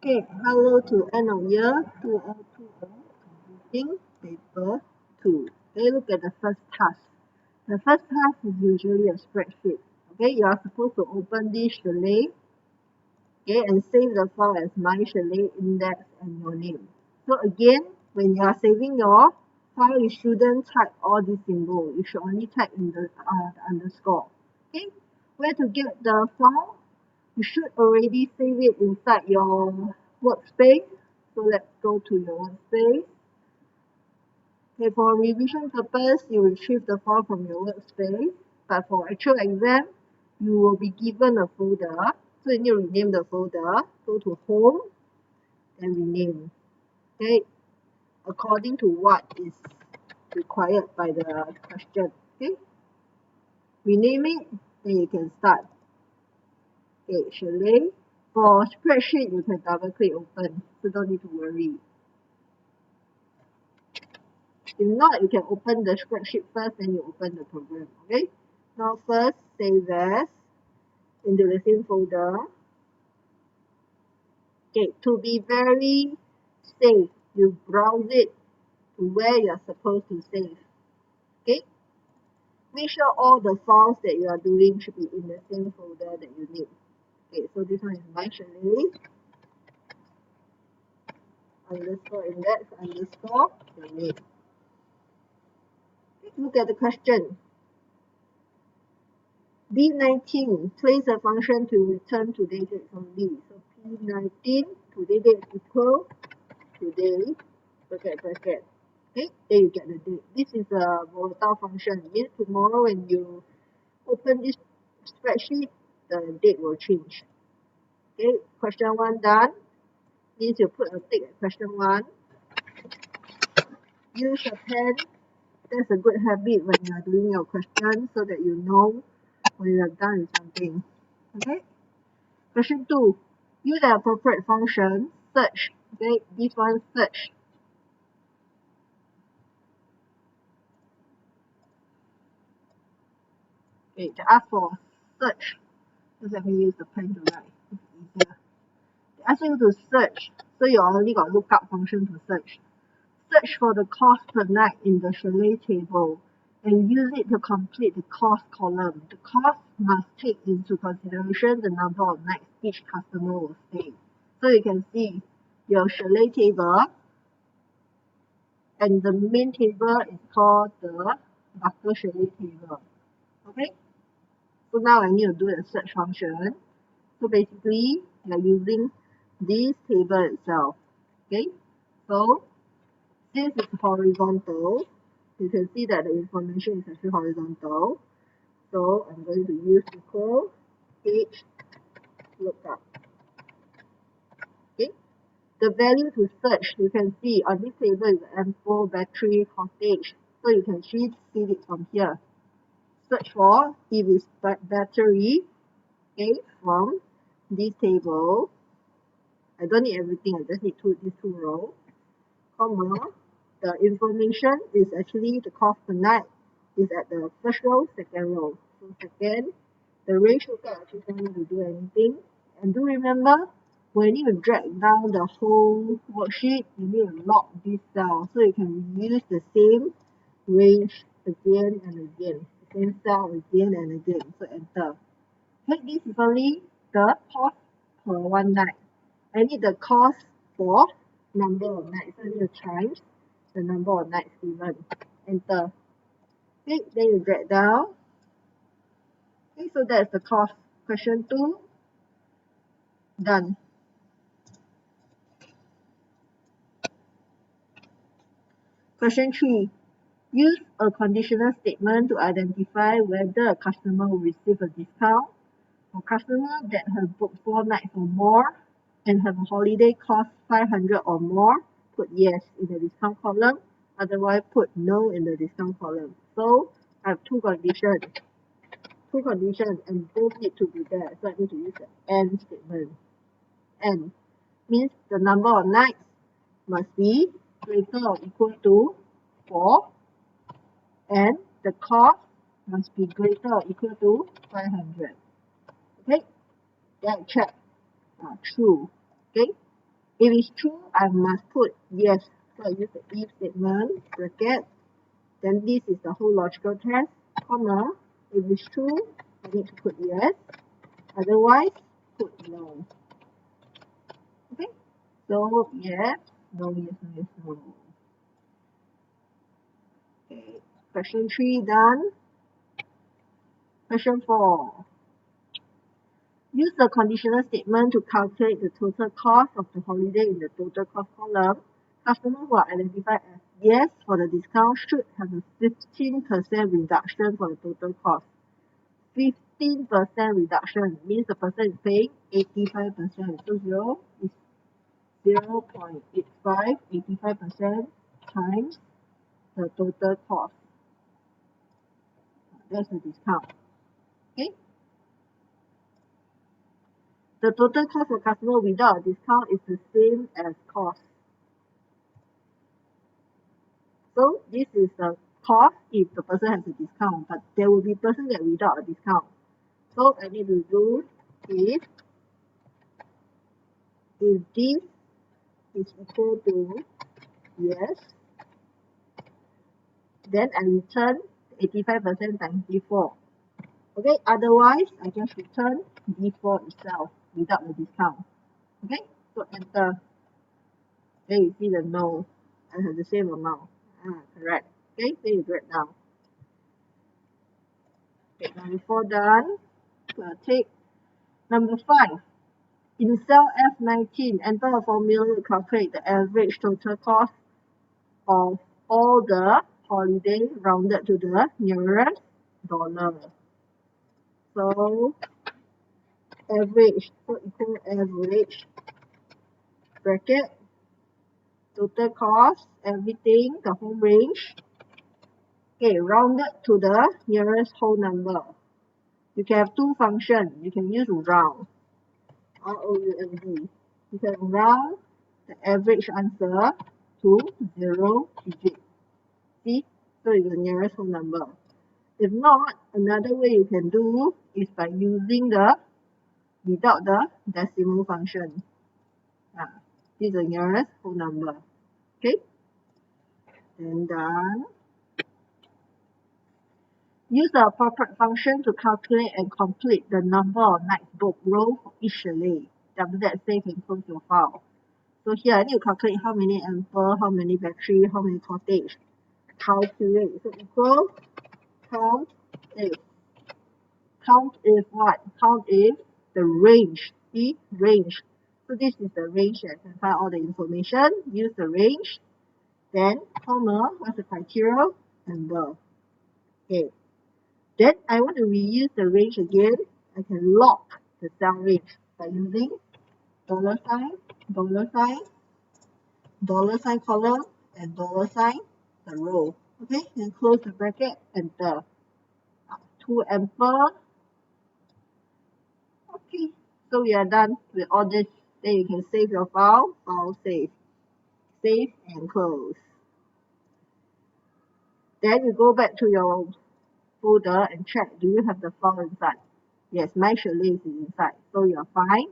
Okay, hello to end of year 2020 computing paper 2. Okay, look at the first task. The first task is usually a spreadsheet. Okay, you are supposed to open this chalet, okay, and save the file as my chalet index and your name. So again, when you are saving your file, you shouldn't type all these symbols. You should only type in the underscore. Okay, where to get the file? You should already save it inside your workspace. So let's go to your workspace. Okay, for revision purpose, you retrieve the file from your workspace. But for actual exam, you will be given a folder. So you need to rename the folder. Go to home and rename. Okay, according to what is required by the question. Okay, rename it, then you can start. Okay, chalet. For spreadsheet, you can double click open, so don't need to worry. If not, you can open the spreadsheet first, then you open the program. Okay. Now first, save as into the same folder. Okay, to be very safe, you browse it to where you are supposed to save. Okay. Make sure all the files that you are doing should be in the same folder that you need. Okay, so this one is my chalet underscore index underscore your name. Look at the question. D19, place a function to return today date only. So P19, today date equal today, bracket. Okay, then you get the date. This is a volatile function. It means tomorrow when you open this spreadsheet, the date will change. Okay, question 1 done. Means you put a tick at question 1. Use a pen. That's a good habit when you are doing your question so that you know when you are done with something. Okay. Question 2. Use the appropriate function, search. Okay, this one search. Okay, to ask for search. Just let me use the pen to write. It's easier. They ask you to search, so you only got lookup function to search. Search for the cost per night in the chalet table and use it to complete the cost column. The cost must take into consideration the number of nights each customer will stay. So you can see your chalet table and the main table is called the butter chalet table. Okay, so now I need to do a search function. So basically, you're using this table itself. Okay, so since it's horizontal, you can see that the information is actually horizontal. So I'm going to use equal H lookup. Okay, the value to search, you can see on this table is ample battery cottage. So you can see it from here. Search for if it's battery, okay, from this table. I don't need everything, I just need these two rows, comma, the information is actually the cost per night is at the first row, second row. So second, the range lookup actually don't need to do anything. And do remember, when you drag down the whole worksheet, you need to lock this cell so you can use the same range again and again. The same cell again and again. So enter. Okay, this is only the cost per one night. I need the cost for number of nights. So I need to times the number of nights given. Enter. Okay, then you drag down. Okay, so that's the cost. Question 2. Done. Question 3. Use a conditional statement to identify whether a customer will receive a discount. For customers that have booked 4 nights or more and have a holiday cost 500 or more, put yes in the discount column. Otherwise, put no in the discount column. So I have two conditions, and both need to be there. So I need to use the and statement. And means the number of nights must be greater or equal to 4, and the cost must be greater or equal to 500. Okay, then check true. Okay, If it's true, I must put yes. So I use the if statement, bracket. Then this is the whole logical test, comma. If it's true, I need to put yes. Otherwise, put no. Okay? So yes, no, yes, no, yes, no. Okay. Question 3 done. Question 4. Use the conditional statement to calculate the total cost of the holiday in the total cost column. Customers who are identified as yes for the discount should have a 15% reduction for the total cost. 15% reduction means the person is paying 85%. So 0 is 0.85, 85% times the total cost. That's the discount. Okay. The total cost for customer without a discount is the same as cost. So this is the cost if the person has a discount, but there will be person that without a discount. So I need to do if this is equal to yes, then I return 85% times D4. Okay, otherwise I just return D4 itself without the discount. Okay, so enter. Then you see the no. I have the same amount. Correct. Okay, then you break down. Okay, number 4 done. Take number 5. In cell F19, enter a formula to calculate the average total cost of all the holiday rounded to the nearest dollar. So average, so equal average bracket, total cost, everything, the whole range. Okay, rounded to the nearest whole number. You can have two functions. You can use round, R-O-U-N-D. You can round the average answer to 0 digit. See? So it's the nearest whole number. If not, another way you can do is by using the without the decimal function. This is the nearest whole number. Okay? And done. Use the appropriate function to calculate and complete the number of nights booked row for each chalet. After that, save and close your file. So here I need to calculate how many ample, how many battery, how many cottage. Calculate. So equal count if. Count if what? Count if the range. See? Range. So this is the range that I can find all the information. Use the range. Then, comma, what's the criteria? Number. Okay. Then I want to reuse the range again. I can lock the cell range by using dollar sign, dollar sign column, and dollar sign the row. Okay, and close the bracket, enter. 2 ample. Okay, so we are done with all this. Then you can save your file, save and close. Then you go back to your folder and check, do you have the file inside? Yes, my chalet is inside, so you're fine.